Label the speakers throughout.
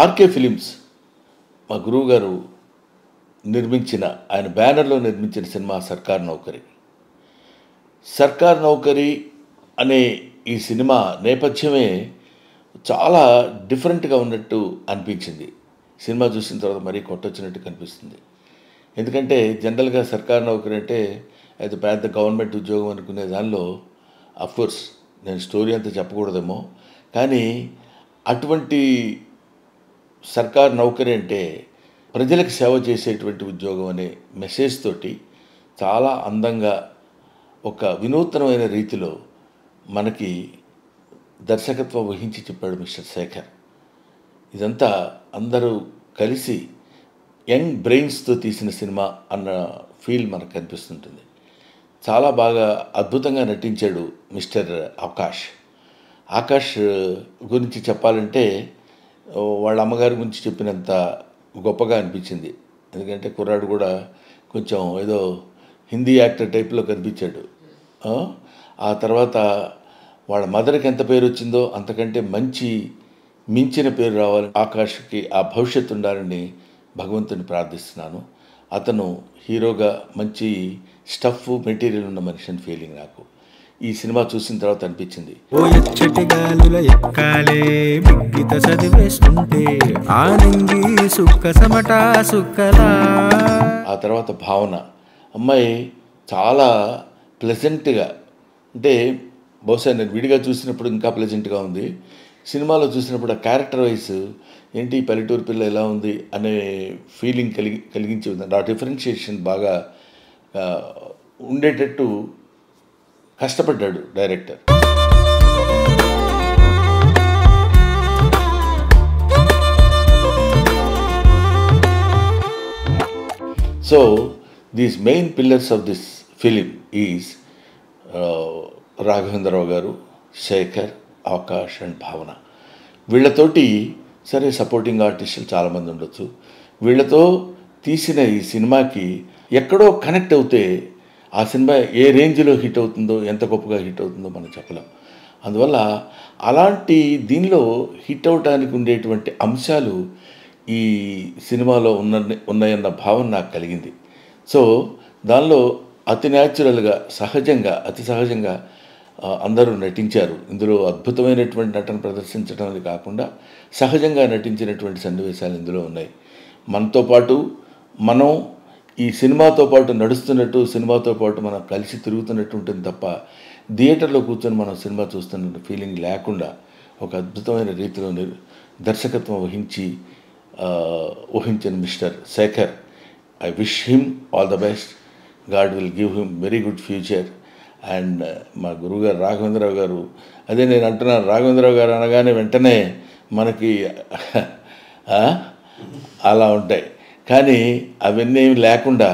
Speaker 1: RK films మా గురువు గారు నిర్మించిన ఆయన బ్యానర్లో నిర్మించిన సినిమా సర్కార్ నౌకరీ. సర్కార్ నౌకరీ అనే ఈ సినిమా నేపథ్యమే చాలా డిఫరెంట్గా ఉన్నట్టు అనిపించింది. సినిమా చూసిన తర్వాత మరీ కొట్టొచ్చినట్టు కనిపిస్తుంది. ఎందుకంటే జనరల్గా సర్కార్ నౌకరీ అంటే అది పెద్ద గవర్నమెంట్ ఉద్యోగం అనుకునే దానిలో అఫ్కోర్స్ నేను స్టోరీ అంతా చెప్పకూడదేమో, కానీ అటువంటి సర్కార్ నౌకరీ అంటే ప్రజలకు సేవ చేసేటువంటి ఉద్యోగం అనే మెసేజ్ తోటి చాలా అందంగా ఒక వినూత్నమైన రీతిలో మనకి దర్శకత్వం వహించి చెప్పాడు మిస్టర్ శేఖర్. ఇదంతా అందరూ కలిసి యంగ్ బ్రెయిన్స్తో తీసిన సినిమా అన్న ఫీల్ మనకు కనిపిస్తుంటుంది. చాలా బాగా అద్భుతంగా నటించాడు మిస్టర్ ఆకాష్. ఆకాష్ గురించి చెప్పాలంటే వాళ్ళ అమ్మగారి గురించి చెప్పినంత గొప్పగా అనిపించింది. ఎందుకంటే కుర్రాడు కూడా కొంచెం ఏదో హిందీ యాక్టర్ టైప్లో కనిపించాడు. ఆ తర్వాత వాళ్ళ మదర్కి ఎంత పేరు వచ్చిందో అంతకంటే మించిన పేరు రావాలని ఆకాష్కి ఆ భవిష్యత్తు ఉండాలని భగవంతుని ప్రార్థిస్తున్నాను. అతను హీరోగా మంచి స్టఫ్ మెటీరియల్ ఉన్న మనిషి అని ఫీలింగ్ నాకు ఈ సినిమా చూసిన తర్వాత అనిపించింది. ఆ తర్వాత భావన అమ్మాయి చాలా ప్లెజెంట్గా, అంటే బహుశా నేను విడిగా చూసినప్పుడు ఇంకా ప్లెజెంట్గా ఉంది. సినిమాలో చూసినప్పుడు ఆ క్యారెక్టర్ వైజ్ ఏంటి పల్లెటూరు పిల్ల ఎలా ఉంది అనే ఫీలింగ్ కలిగించే విధంగా ఆ డిఫరెన్షియేషన్ బాగా ఉండేటట్టు కష్టపడ్డాడు director. So these main pillars of this film is Raghavendra Rao గారు, శేఖర్, ఆకాష్ అండ్ భావన. వీళ్ళతోటి సరే సపోర్టింగ్ ఆర్టిస్టులు చాలామంది ఉండొచ్చు. వీళ్ళతో తీసిన ఈ సినిమాకి ఎక్కడో కనెక్ట్ అవుతే ఆ సినిమా ఏ రేంజ్లో హిట్ అవుతుందో, ఎంత గొప్పగా హిట్ అవుతుందో మనం చెప్పలేం. అందువల్ల అలాంటి దీనిలో హిట్ అవడానికి ఉండేటువంటి అంశాలు ఈ సినిమాలో ఉన్నాయన్న భావన నాకు కలిగింది. సో దానిలో అతి న్యాచురల్గా అతి సహజంగా అందరూ నటించారు. ఇందులో అద్భుతమైనటువంటి నటన ప్రదర్శించడం కాకుండా సహజంగా నటించినటువంటి సన్నివేశాలు ఇందులో ఉన్నాయి. మనతో పాటు మనం ఈ సినిమాతో పాటు నడుస్తున్నట్టు, సినిమాతో పాటు మనం కలిసి తిరుగుతున్నట్టు ఉంటుంది తప్ప థియేటర్లో కూర్చొని మనం సినిమా చూస్తున్న ఫీలింగ్ లేకుండా ఒక అద్భుతమైన రీతిలో దర్శకత్వం వహించిన mister Shekhar, I wish him all the best. God will give him very good future. And మా గురువుగారు రాఘవేంద్రరావు గారు, అదే నేను అంటున్నాను, రాఘవేంద్రరావు గారు అనగానే వెంటనే మనకి అలా ఉంటాయి. కానీ అవన్నీ లేకుండా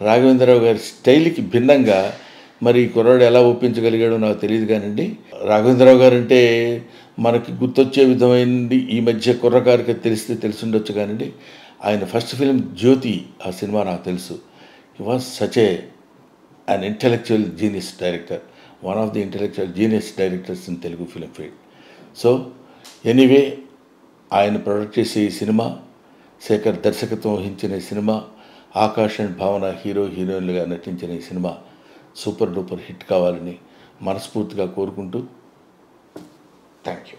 Speaker 1: రాఘవేంద్రరావు గారి స్టైల్కి భిన్నంగా మరి కుర్రాడు ఎలా ఒప్పించగలిగాడో నాకు తెలియదు. కానివ్వండి, రాఘవేంద్రరావు గారు అంటే మనకి గుర్తొచ్చే విధమైనది ఈ మధ్య కుర్రకారికి తెలిసి ఉండొచ్చు. కానివ్వండి, ఆయన ఫస్ట్ ఫిలిం జ్యోతి, ఆ సినిమా నాకు తెలుసు. He was such an intellectual genius director, one of the intellectual genius directors in Telugu film field. So anyway, ఆయన ప్రొడక్ట్ చేసే ఈ సినిమా, శేఖర్ దర్శకత్వం వహించిన ఈ సినిమా, ఆకాష్ అండ్ భావన హీరోయిన్లుగా నటించిన ఈ సినిమా సూపర్ డూపర్ హిట్ కావాలని మనస్ఫూర్తిగా కోరుకుంటూ థ్యాంక్ యూ.